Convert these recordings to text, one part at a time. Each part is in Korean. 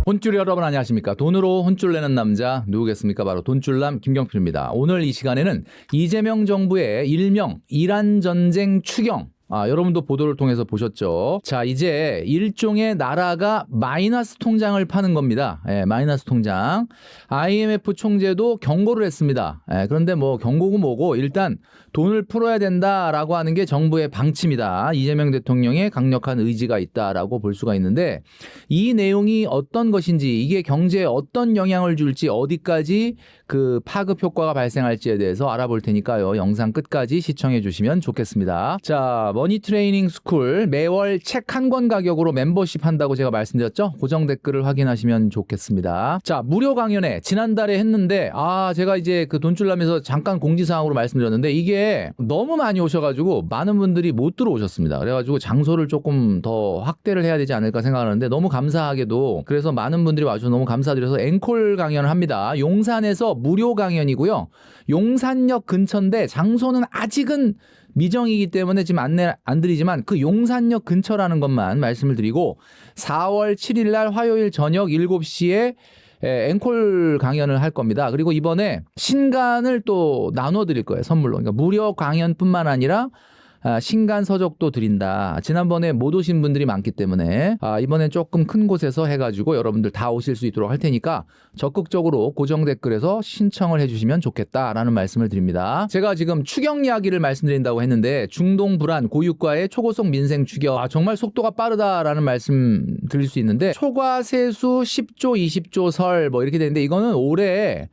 혼줄 여러분 안녕하십니까? 돈으로 혼줄 내는 남자 누구겠습니까? 바로 돈줄남 김경필입니다. 오늘 이 시간에는 이재명 정부의 일명 이란전쟁 추경, 여러분도 보도를 통해서 보셨죠. 자, 이제 일종의 나라가 마이너스 통장을 파는 겁니다. 마이너스 통장. IMF 총재도 경고를 했습니다. 그런데 뭐 경고고 뭐고 일단 돈을 풀어야 된다라고 하는 게 정부의 방침이다. 이재명 대통령의 강력한 의지가 있다라고 볼 수가 있는데, 이 내용이 어떤 것인지, 이게 경제에 어떤 영향을 줄지, 어디까지 그 파급 효과가 발생할지에 대해서 알아볼 테니까요. 영상 끝까지 시청해 주시면 좋겠습니다. 자, 머니 트레이닝 스쿨 매월 책 한 권 가격으로 멤버십 한다고 제가 말씀드렸죠? 고정 댓글을 확인하시면 좋겠습니다. 자, 무료 강연회 지난달에 했는데 제가 이제 그 돈줄남에서 잠깐 공지사항으로 말씀드렸는데 이게 너무 많이 오셔가지고 많은 분들이 못 들어오셨습니다. 그래가지고 장소를 조금 더 확대를 해야 되지 않을까 생각하는데, 너무 감사하게도 그래서 많은 분들이 와주셔서 너무 감사드려서 앵콜 강연을 합니다. 용산에서 무료 강연이고요. 용산역 근처인데 장소는 아직은 미정이기 때문에 지금 안내 안 드리지만 그 용산역 근처라는 것만 말씀을 드리고, 4월 7일 날 화요일 저녁 7시에 앵콜 강연을 할 겁니다. 그리고 이번에 신간을 또 나눠 드릴 거예요, 선물로. 그러니까 무료 강연뿐만 아니라 신간 서적도 드린다. 지난번에 못 오신 분들이 많기 때문에 이번엔 조금 큰 곳에서 해가지고 여러분들 다 오실 수 있도록 할 테니까 적극적으로 고정 댓글에서 신청을 해주시면 좋겠다라는 말씀을 드립니다. 제가 지금 추경 이야기를 말씀드린다고 했는데, 중동 불안, 고유가의 초고속 민생 추경, 정말 속도가 빠르다라는 말씀 드릴 수 있는데, 초과 세수 10조 20조 설 뭐 이렇게 되는데, 이거는 올해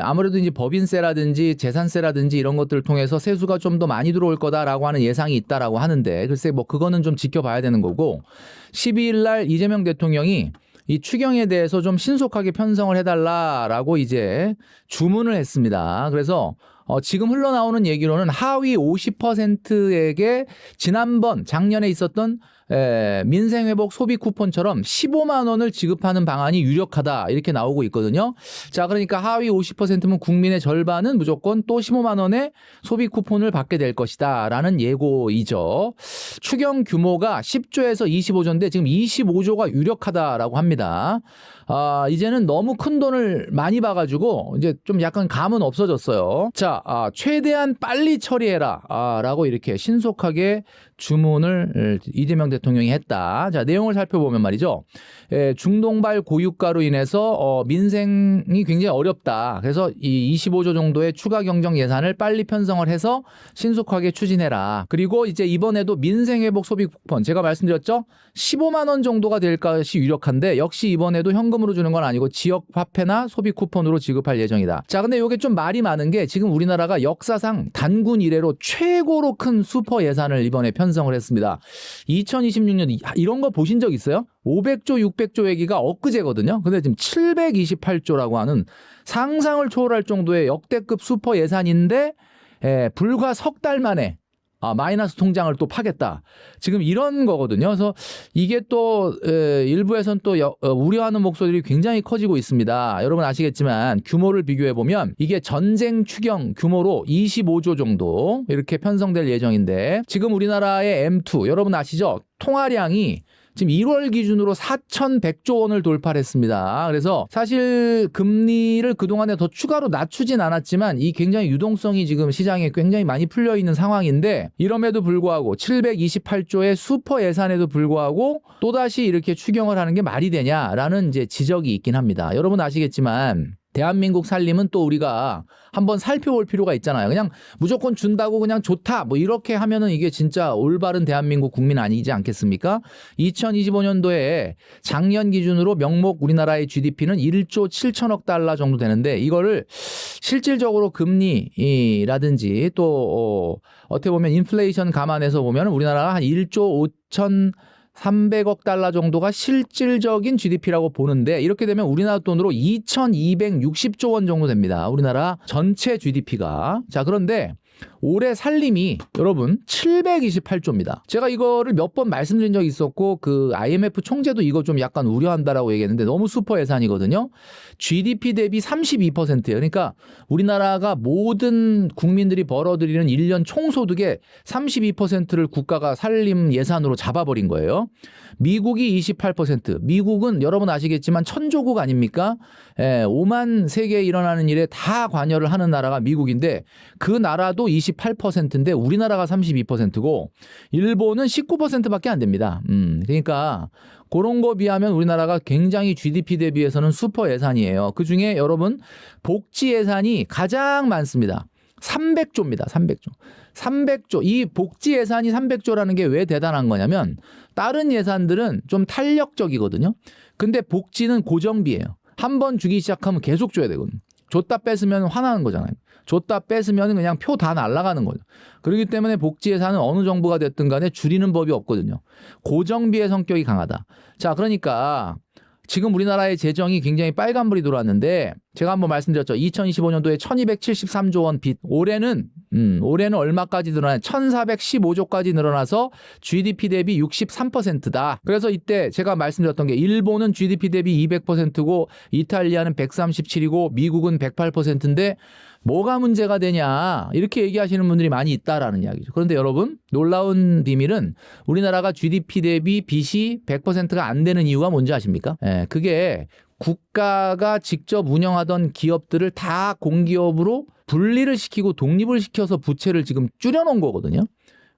아무래도 이제 법인세라든지 재산세라든지 이런 것들을 통해서 세수가 좀 더 많이 들어올 거다라고 하는 예상이 있다라고 하는데, 글쎄 뭐 그거는 좀 지켜봐야 되는 거고, 12일 날 이재명 대통령이 이 추경에 대해서 좀 신속하게 편성을 해달라라고 이제 주문을 했습니다. 그래서 지금 흘러나오는 얘기로는 하위 50%에게 작년에 있었던 민생회복 소비 쿠폰처럼 15만 원을 지급하는 방안이 유력하다, 이렇게 나오고 있거든요. 자, 그러니까 하위 50%면 국민의 절반은 무조건 또 15만 원의 소비 쿠폰을 받게 될 것이다 라는 예고이죠. 추경 규모가 10조에서 25조인데 지금 25조가 유력하다라고 합니다. 이제는 너무 큰 돈을 많이 봐가지고 이제 좀 약간 감은 없어졌어요. 자, 최대한 빨리 처리해라 라고 이렇게 신속하게 주문을 이재명 대통령이 했다. 자, 내용을 살펴보면 말이죠. 중동발 고유가로 인해서 민생이 굉장히 어렵다. 그래서 이 25조 정도의 추가 경정 예산을 빨리 편성을 해서 신속하게 추진해라. 그리고 이제 이번에도 민생회복 소비 쿠폰, 제가 말씀드렸죠? 15만 원 정도가 될 것이 유력한데, 역시 이번에도 현금으로 주는 건 아니고 지역 화폐나 소비 쿠폰으로 지급할 예정이다. 자, 근데 이게 좀 말이 많은 게, 지금 우리나라가 역사상 단군 이래로 최고로 큰 슈퍼 예산을 이번에 편성을 했습니다. 2026년 이런 거 보신 적 있어요? 500조 600조 얘기가 엊그제거든요. 근데 지금 728조라고 하는 상상을 초월할 정도의 역대급 슈퍼 예산인데, 불과 석 달 만에 마이너스 통장을 또 파겠다. 지금 이런 거거든요. 그래서 이게 또 일부에서는 또 우려하는 목소리들이 굉장히 커지고 있습니다. 여러분 아시겠지만 규모를 비교해 보면 이게 전쟁 추경 규모로 25조 정도 이렇게 편성될 예정인데, 지금 우리나라의 M2 여러분 아시죠? 통화량이 지금 1월 기준으로 4,100조 원을 돌파를 했습니다. 그래서 사실 금리를 그동안에 더 추가로 낮추진 않았지만 이 굉장히 유동성이 지금 시장에 굉장히 많이 풀려 있는 상황인데, 이럼에도 불구하고 728조의 슈퍼 예산에도 불구하고 또다시 이렇게 추경을 하는 게 말이 되냐라는 이제 지적이 있긴 합니다. 여러분 아시겠지만 대한민국 살림은 또 우리가 한번 살펴볼 필요가 있잖아요. 그냥 무조건 준다고 그냥 좋다 뭐 이렇게 하면은 이게 진짜 올바른 대한민국 국민 아니지 않겠습니까? 2025년도에 작년 기준으로 명목 우리나라의 GDP는 1조 7천억 달러 정도 되는데, 이거를 실질적으로 금리라든지 또 어떻게 보면 인플레이션 감안해서 보면 우리나라가 한 1조 5,300억 달러 정도가 실질적인 GDP라고 보는데, 이렇게 되면 우리나라 돈으로 2,260조 원 정도 됩니다. 우리나라 전체 GDP가. 자, 그런데 올해 살림이 여러분 728조입니다. 제가 이거를 몇 번 말씀드린 적이 있었고 그 IMF 총재도 이거 좀 약간 우려한다라고 얘기했는데 너무 슈퍼 예산이거든요. GDP 대비 32%예요. 그러니까 우리나라가 모든 국민들이 벌어들이는 1년 총소득의 32%를 국가가 살림 예산으로 잡아버린 거예요. 미국이 28%. 미국은 여러분 아시겠지만 천조국 아닙니까? 5만 세계에 일어나는 일에 다 관여를 하는 나라가 미국인데 그 나라도 28%인데 우리나라가 32%고 일본은 19%밖에 안 됩니다. 그러니까 그런 거 비하면 우리나라가 굉장히 GDP 대비해서는 슈퍼 예산이에요. 그중에 여러분 복지 예산이 가장 많습니다. 300조입니다. 300조. 300조. 이 복지 예산이 300조라는 게 왜 대단한 거냐면 다른 예산들은 좀 탄력적이거든요. 근데 복지는 고정비예요. 한 번 주기 시작하면 계속 줘야 되거든요. 줬다 뺏으면 화나는 거잖아요. 줬다 뺏으면 그냥 표 다 날아가는 거죠. 그렇기 때문에 복지 예산은 어느 정부가 됐든 간에 줄이는 법이 없거든요. 고정비의 성격이 강하다. 자, 그러니까 지금 우리나라의 재정이 굉장히 빨간불이 들어왔는데 제가 한번 말씀드렸죠. 2025년도에 1273조 원 빚. 올해는 얼마까지 늘어나요? 1415조까지 늘어나서 GDP 대비 63%다. 그래서 이때 제가 말씀드렸던 게 일본은 GDP 대비 200%고 이탈리아는 137이고 미국은 108%인데 뭐가 문제가 되냐 이렇게 얘기하시는 분들이 많이 있다라는 이야기죠. 그런데 여러분 놀라운 비밀은 우리나라가 GDP 대비 빚이 100%가 안 되는 이유가 뭔지 아십니까? 그게 국가가 직접 운영하던 기업들을 다 공기업으로 분리를 시키고 독립을 시켜서 부채를 지금 줄여놓은 거거든요.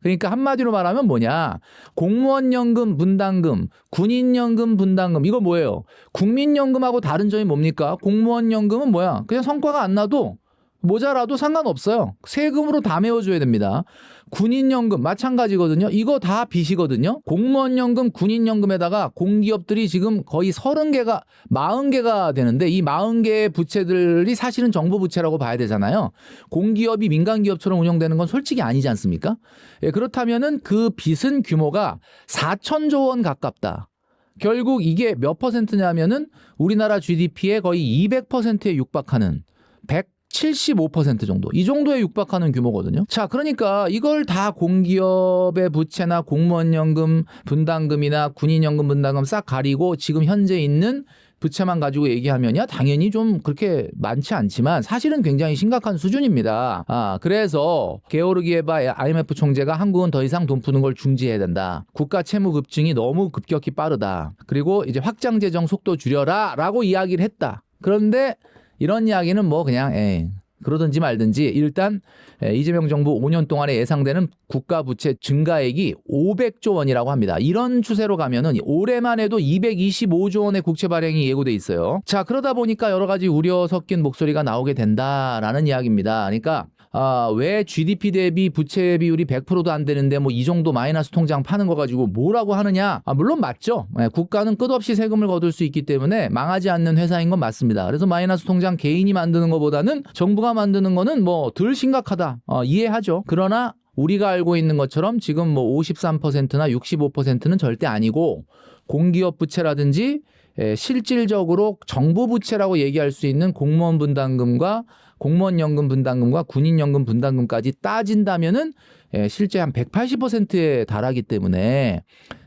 그러니까 한마디로 말하면 뭐냐. 공무원연금 분담금, 군인연금 분담금 이거 뭐예요? 국민연금하고 다른 점이 뭡니까? 공무원연금은 뭐야? 그냥 성과가 안 나도 모자라도 상관없어요. 세금으로 다 메워줘야 됩니다. 군인연금 마찬가지거든요. 이거 다 빚이거든요. 공무원연금, 군인연금에다가 공기업들이 지금 거의 30개가 40개가 되는데 이 40개의 부채들이 사실은 정부 부채라고 봐야 되잖아요. 공기업이 민간기업처럼 운영되는 건 솔직히 아니지 않습니까? 그렇다면은 그 빚은 규모가 4천조 원 가깝다. 결국 이게 몇 퍼센트냐면은 우리나라 GDP의 거의 200%에 육박하는 75% 정도. 이 정도에 육박하는 규모거든요. 자, 그러니까 이걸 다 공기업의 부채나 공무원연금 분담금이나 군인연금 분담금 싹 가리고 지금 현재 있는 부채만 가지고 얘기하면야 당연히 좀 그렇게 많지 않지만 사실은 굉장히 심각한 수준입니다. 그래서 게오르기에바 IMF 총재가 한국은 더 이상 돈 푸는 걸 중지해야 된다. 국가 채무 급증이 너무 급격히 빠르다. 그리고 이제 확장 재정 속도 줄여라라고 이야기를 했다. 그런데 이런 이야기는 뭐 그냥 그러든지 말든지 일단 이재명 정부 5년 동안에 예상되는 국가 부채 증가액이 500조 원이라고 합니다. 이런 추세로 가면은 올해만 해도 225조 원의 국채 발행이 예고돼 있어요. 자, 그러다 보니까 여러 가지 우려 섞인 목소리가 나오게 된다라는 이야기입니다. 그러니까 왜 GDP 대비 부채 비율이 100%도 안 되는데 뭐 이 정도 마이너스 통장 파는 거 가지고 뭐라고 하느냐? 물론 맞죠. 국가는 끝없이 세금을 거둘 수 있기 때문에 망하지 않는 회사인 건 맞습니다. 그래서 마이너스 통장 개인이 만드는 것보다는 정부가 만드는 거는 뭐 덜 심각하다. 이해하죠. 그러나 우리가 알고 있는 것처럼 지금 뭐 53%나 65%는 절대 아니고 공기업 부채라든지 실질적으로 정부 부채라고 얘기할 수 있는 공무원 분담금과 공무원연금 분담금과 군인연금 분담금까지 따진다면은 실제 한 180%에 달하기 때문에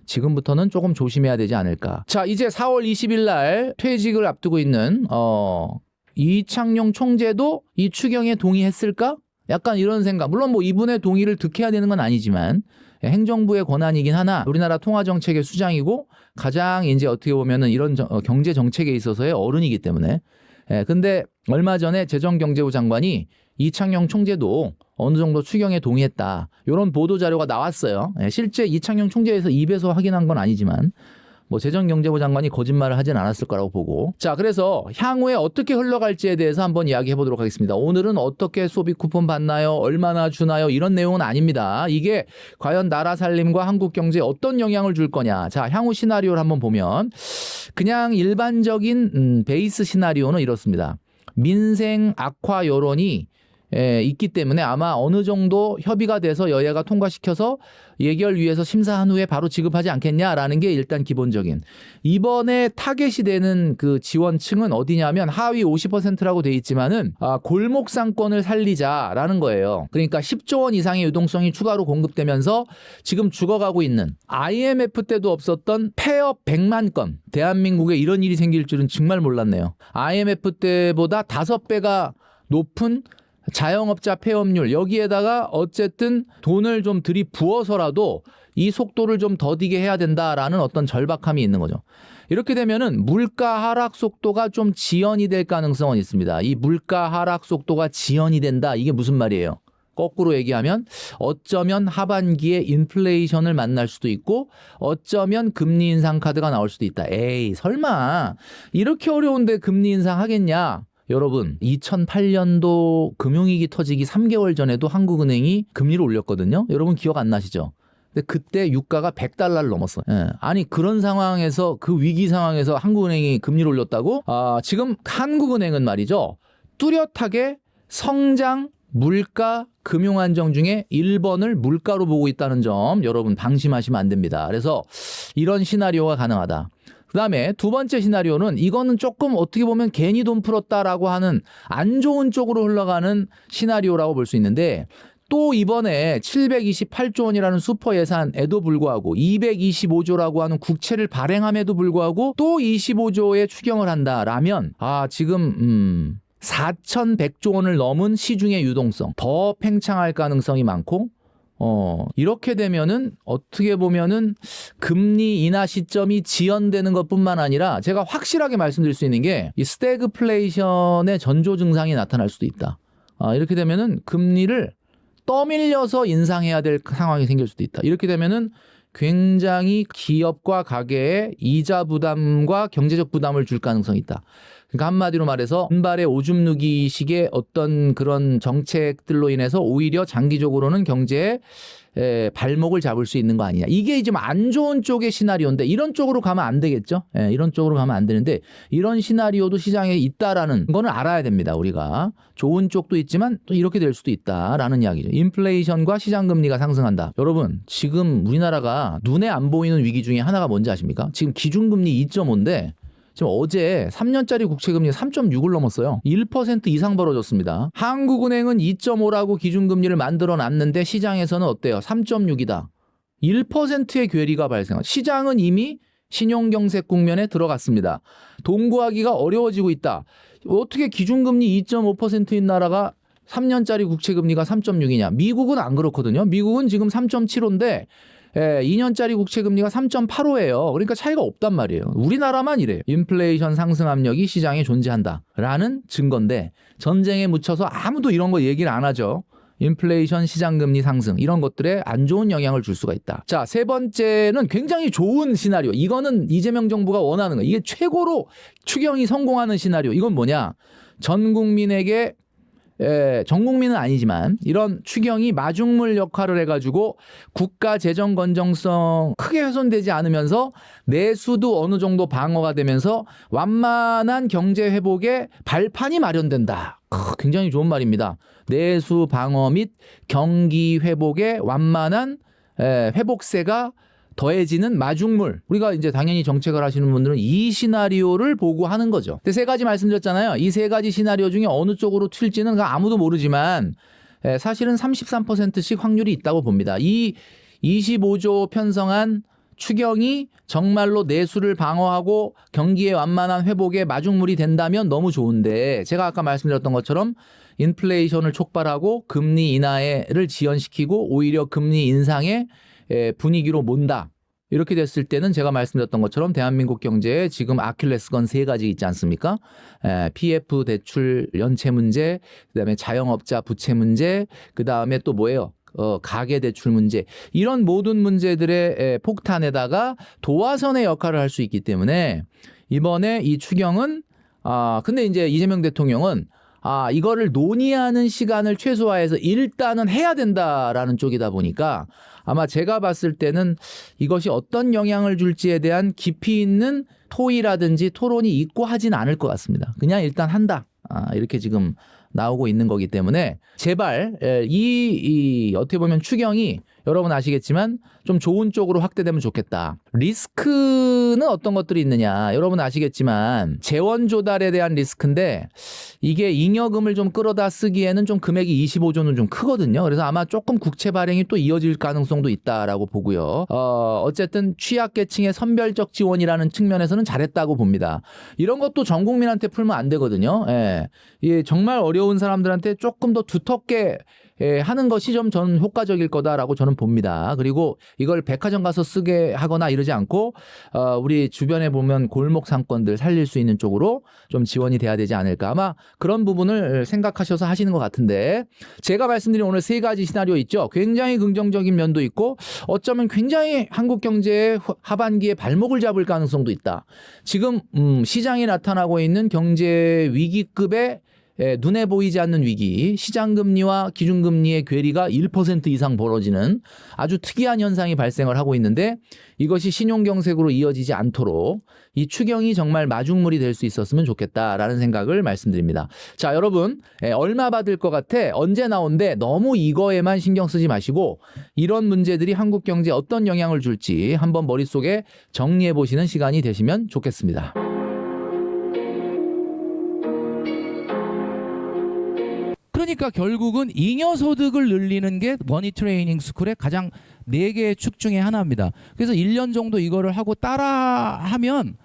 지금부터는 조금 조심해야 되지 않을까. 자, 이제 4월 20일 날 퇴직을 앞두고 있는 이창용 총재도 이 추경에 동의했을까? 약간 이런 생각. 물론 뭐 이분의 동의를 득해야 되는 건 아니지만 행정부의 권한이긴 하나 우리나라 통화정책의 수장이고 가장 이제 어떻게 보면은 이런 경제 정책에 있어서의 어른이기 때문에 근데 얼마 전에 재정경제부 장관이 이창용 총재도 어느 정도 추경에 동의했다. 이런 보도 자료가 나왔어요. 실제 이창용 총재에서 입에서 확인한 건 아니지만 뭐 재정경제부 장관이 거짓말을 하진 않았을 거라고 보고. 자, 그래서 향후에 어떻게 흘러갈지에 대해서 한번 이야기해 보도록 하겠습니다. 오늘은 어떻게 소비 쿠폰 받나요? 얼마나 주나요? 이런 내용은 아닙니다. 이게 과연 나라 살림과 한국 경제에 어떤 영향을 줄 거냐. 자, 향후 시나리오를 한번 보면 그냥 일반적인 베이스 시나리오는 이렇습니다. 민생 악화 여론이 있기 때문에 아마 어느 정도 협의가 돼서 여야가 통과시켜서 예결위에서 심사한 후에 바로 지급하지 않겠냐라는 게 일단 기본적인. 이번에 타겟이 되는 그 지원층은 어디냐면 하위 50%라고 돼 있지만은 골목 상권을 살리자라는 거예요. 그러니까 10조 원 이상의 유동성이 추가로 공급되면서 지금 죽어가고 있는 IMF 때도 없었던 폐업 100만 건. 대한민국에 이런 일이 생길 줄은 정말 몰랐네요. IMF 때보다 5배가 높은 자영업자 폐업률, 여기에다가 어쨌든 돈을 좀 들이부어서라도 이 속도를 좀 더디게 해야 된다라는 어떤 절박함이 있는 거죠. 이렇게 되면은 물가 하락 속도가 좀 지연이 될 가능성은 있습니다. 이 물가 하락 속도가 지연이 된다. 이게 무슨 말이에요? 거꾸로 얘기하면 어쩌면 하반기에 인플레이션을 만날 수도 있고 어쩌면 금리 인상 카드가 나올 수도 있다. 에이, 설마 이렇게 어려운데 금리 인상 하겠냐? 여러분, 2008년도 금융위기 터지기 3개월 전에도 한국은행이 금리를 올렸거든요. 여러분 기억 안 나시죠? 근데 그때 유가가 $100를 넘었어요. 예. 아니 그런 상황에서, 그 위기 상황에서 한국은행이 금리를 올렸다고? 지금 한국은행은 말이죠, 뚜렷하게 성장, 물가, 금융안정 중에 1번을 물가로 보고 있다는 점 여러분 방심하시면 안 됩니다. 그래서 이런 시나리오가 가능하다. 그 다음에 두 번째 시나리오는, 이거는 조금 어떻게 보면 괜히 돈 풀었다라고 하는 안 좋은 쪽으로 흘러가는 시나리오라고 볼 수 있는데, 또 이번에 728조 원이라는 슈퍼 예산에도 불구하고 225조라고 하는 국채를 발행함에도 불구하고 또 25조의 추경을 한다라면 지금 4,100조 원을 넘은 시중의 유동성, 더 팽창할 가능성이 많고, 이렇게 되면은 어떻게 보면은 금리 인하 시점이 지연되는 것뿐만 아니라 제가 확실하게 말씀드릴 수 있는 게 이 스태그플레이션의 전조 증상이 나타날 수도 있다. 이렇게 되면은 금리를 떠밀려서 인상해야 될 상황이 생길 수도 있다. 이렇게 되면은 굉장히 기업과 가계에 이자 부담과 경제적 부담을 줄 가능성이 있다. 그러니까 한마디로 말해서 은발의 오줌 누기식의 어떤 그런 정책들로 인해서 오히려 장기적으로는 경제에 발목을 잡을 수 있는 거 아니냐. 이게 좀 안 좋은 쪽의 시나리오인데 이런 쪽으로 가면 안 되겠죠. 이런 쪽으로 가면 안 되는데 이런 시나리오도 시장에 있다라는 거는 알아야 됩니다. 우리가 좋은 쪽도 있지만 또 이렇게 될 수도 있다라는 이야기죠. 인플레이션과 시장금리가 상승한다. 여러분 지금 우리나라가 눈에 안 보이는 위기 중에 하나가 뭔지 아십니까? 지금 기준금리 2.5인데 지금 어제 3년짜리 국채금리가 3.6을 넘었어요. 1% 이상 벌어졌습니다. 한국은행은 2.5라고 기준금리를 만들어 놨는데 시장에서는 어때요? 3.6이다. 1%의 괴리가 발생합니다. 시장은 이미 신용경색 국면에 들어갔습니다. 동구하기가 어려워지고 있다. 어떻게 기준금리 2.5%인 나라가 3년짜리 국채금리가 3.6이냐. 미국은 안 그렇거든요. 미국은 지금 3.75인데 2년짜리 국채금리가 3.85예요. 그러니까 차이가 없단 말이에요. 우리나라만 이래요. 인플레이션 상승 압력이 시장에 존재한다라는 증거인데 전쟁에 묻혀서 아무도 이런 거 얘기를 안 하죠. 인플레이션, 시장금리 상승 이런 것들에 안 좋은 영향을 줄 수가 있다. 자, 세 번째는 굉장히 좋은 시나리오. 이거는 이재명 정부가 원하는 거. 이게 최고로 추경이 성공하는 시나리오. 이건 뭐냐? 전 국민에게 전 국민은 아니지만 이런 추경이 마중물 역할을 해가지고 국가 재정 건전성 크게 훼손되지 않으면서 내수도 어느 정도 방어가 되면서 완만한 경제 회복의 발판이 마련된다. 굉장히 좋은 말입니다. 내수 방어 및 경기 회복의 완만한 회복세가 더해지는 마중물. 우리가 이제 당연히 정책을 하시는 분들은 이 시나리오를 보고 하는 거죠. 근데 세 가지 말씀드렸잖아요. 이 세 가지 시나리오 중에 어느 쪽으로 튈지는 아무도 모르지만 사실은 33%씩 확률이 있다고 봅니다. 이 25조 편성한 추경이 정말로 내수를 방어하고 경기의 완만한 회복에 마중물이 된다면 너무 좋은데, 제가 아까 말씀드렸던 것처럼 인플레이션을 촉발하고 금리 인하를 지연시키고 오히려 금리 인상의 분위기로 몬다. 이렇게 됐을 때는 제가 말씀드렸던 것처럼 대한민국 경제에 지금 아킬레스건 세 가지 있지 않습니까? PF 대출 연체 문제, 그다음에 자영업자 부채 문제, 그다음에 또 뭐예요? 가계 대출 문제. 이런 모든 문제들의 폭탄에다가 도화선의 역할을 할 수 있기 때문에 이번에 이 추경은 근데 이제 이재명 대통령은 이거를 논의하는 시간을 최소화해서 일단은 해야 된다라는 쪽이다 보니까 아마 제가 봤을 때는 이것이 어떤 영향을 줄지에 대한 깊이 있는 토의라든지 토론이 있고 하진 않을 것 같습니다. 그냥 일단 한다. 이렇게 지금 나오고 있는 거기 때문에 제발 이 어떻게 보면 추경이 여러분 아시겠지만 좀 좋은 쪽으로 확대되면 좋겠다. 리스크는 어떤 것들이 있느냐. 여러분 아시겠지만 재원 조달에 대한 리스크인데 이게 잉여금을 좀 끌어다 쓰기에는 좀 금액이 25조는 좀 크거든요. 그래서 아마 조금 국채 발행이 또 이어질 가능성도 있다라고 보고요. 어쨌든 취약계층의 선별적 지원이라는 측면에서는 잘했다고 봅니다. 이런 것도 전 국민한테 풀면 안 되거든요. 예. 예, 정말 어려운 사람들한테 조금 더 두텁게 하는 것이 좀 저는 효과적일 거다라고 저는 봅니다. 그리고 이걸 백화점 가서 쓰게 하거나 이러지 않고 우리 주변에 보면 골목 상권들 살릴 수 있는 쪽으로 좀 지원이 돼야 되지 않을까. 아마 그런 부분을 생각하셔서 하시는 것 같은데 제가 말씀드린 오늘 세 가지 시나리오 있죠. 굉장히 긍정적인 면도 있고 어쩌면 굉장히 한국 경제의 하반기에 발목을 잡을 가능성도 있다. 지금 시장에 나타나고 있는 경제 위기급의 눈에 보이지 않는 위기, 시장금리와 기준금리의 괴리가 1% 이상 벌어지는 아주 특이한 현상이 발생을 하고 있는데 이것이 신용경색으로 이어지지 않도록 이 추경이 정말 마중물이 될 수 있었으면 좋겠다라는 생각을 말씀드립니다. 자, 여러분 얼마 받을 것 같아? 언제 나온대? 너무 이거에만 신경 쓰지 마시고 이런 문제들이 한국 경제에 어떤 영향을 줄지 한번 머릿속에 정리해 보시는 시간이 되시면 좋겠습니다. 그러니까 결국은 잉여소득을 늘리는 게 머니트레이닝 스쿨의 가장 4개의 축 중에 하나입니다. 그래서 1년 정도 이거를 하고 따라하면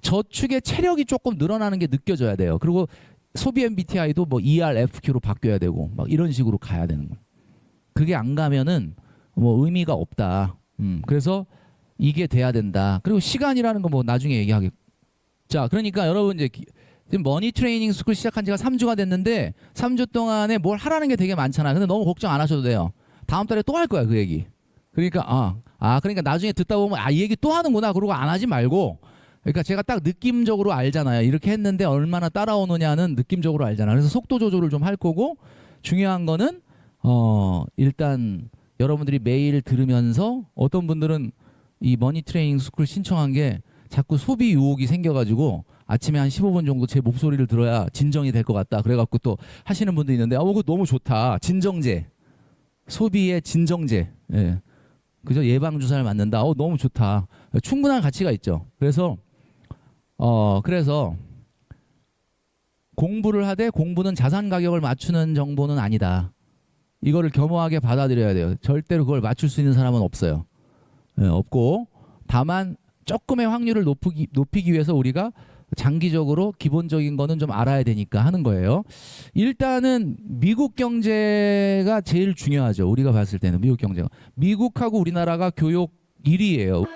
저축의 체력이 조금 늘어나는 게 느껴져야 돼요. 그리고 소비 MBTI도 뭐 ERFQ로 바뀌어야 되고 막 이런 식으로 가야 되는 거예요. 그게 안 가면은 뭐 의미가 없다. 그래서 이게 돼야 된다. 그리고 시간이라는 거 뭐 나중에 얘기하겠고. 자, 그러니까 여러분 이제 지금 머니 트레이닝 스쿨 시작한 지가 3주가 됐는데 3주 동안에 뭘 하라는 게 되게 많잖아요. 근데 너무 걱정 안 하셔도 돼요. 다음 달에 또 할 거야, 그 얘기. 그러니까 그러니까 나중에 듣다 보면 이 얘기 또 하는구나. 그러고 안 하지 말고. 그러니까 제가 딱 느낌적으로 알잖아요. 이렇게 했는데 얼마나 따라오느냐는 느낌적으로 알잖아요. 그래서 속도 조절을 좀 할 거고 중요한 거는 일단 여러분들이 매일 들으면서 어떤 분들은 이 머니 트레이닝 스쿨 신청한 게 자꾸 소비 유혹이 생겨가지고 아침에 한 15분 정도 제 목소리를 들어야 진정이 될 것 같다. 그래갖고 또 하시는 분도 있는데 그거 너무 좋다. 진정제. 소비의 진정제. 예. 그죠? 예방주사를 맞는다. 너무 좋다. 충분한 가치가 있죠. 그래서 공부를 하되 공부는 자산 가격을 맞추는 정보는 아니다. 이거를 겸허하게 받아들여야 돼요. 절대로 그걸 맞출 수 있는 사람은 없어요. 예, 없고 다만 조금의 확률을 높이기 위해서 우리가 장기적으로 기본적인 거는 좀 알아야 되니까 하는 거예요. 일단은 미국 경제가 제일 중요하죠. 우리가 봤을 때는 미국 경제가. 미국하고 우리나라가 교육 1위예요.